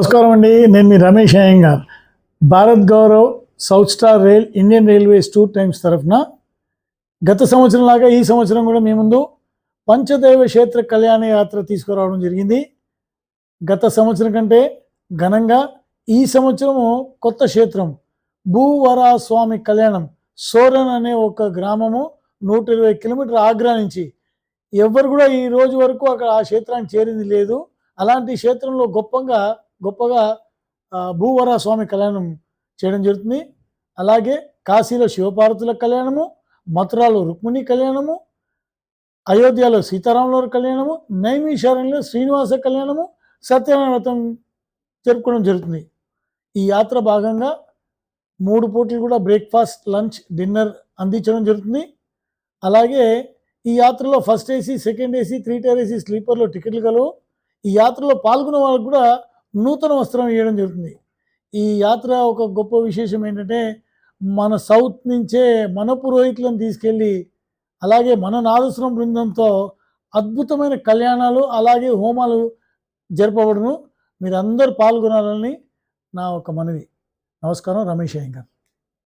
నమస్కారం అండి. నేను మీ Ramesh Iyengar. Bharat Gaurav, South Star Rail, Indian Railways Tour Times తరఫున గత సంవత్సరం లాగా ఈ సంవత్సరం కూడా మీ ముందు పంచదైవ క్షేత్ర కళ్యాణ యాత్ర తీసుకురావడం జరిగింది. గత సంవత్సరం కంటే ఘనంగా ఈ సంవత్సరము కొత్త క్షేత్రం భూవరాహ స్వామి కళ్యాణం సోరన్ అనే ఒక గ్రామము 120 కిలోమీటర్ ఆగ్రా నుంచి. ఎవ్వరు కూడా ఈ రోజు వరకు అక్కడ ఆ క్షేత్రానికి చేరింది లేదు. అలాంటి క్షేత్రంలో గొప్పగా భూవరాహ స్వామి కళ్యాణం చేయడం జరుగుతుంది. అలాగే కాశీలో శివపార్వతుల కళ్యాణము, మథురాలో రుక్మిణి కళ్యాణము, అయోధ్యలో సీతారాముల కళ్యాణము, నైమిషారణ్యంలో శ్రీనివాస కళ్యాణము, సత్యనారాయణ వ్రతం జరుపుకోవడం జరుగుతుంది. ఈ యాత్ర భాగంగా 3 పూటలు కూడా బ్రేక్ఫాస్ట్, లంచ్, డిన్నర్ అందించడం జరుగుతుంది. అలాగే ఈ యాత్రలో first AC, second AC, 3 tier AC స్లీపర్లో టికెట్లు కలవు. ఈ యాత్రలో పాల్గొన్న వాళ్ళకు కూడా నూతన వస్త్రం ఇవ్వడం జరుగుతుంది. ఈ యాత్ర ఒక గొప్ప విశేషం ఏంటంటే, మన సౌత్ నుంచే మన పురోహితులను తీసుకెళ్ళి, అలాగే మన నాదస్వరం బృందంతో అద్భుతమైన కళ్యాణాలు, అలాగే హోమాలు జరపబడును. మీరందరూ పాల్గొనాలని నా ఒక మనవి. నమస్కారం. రమేష్ అయ్యంగార్.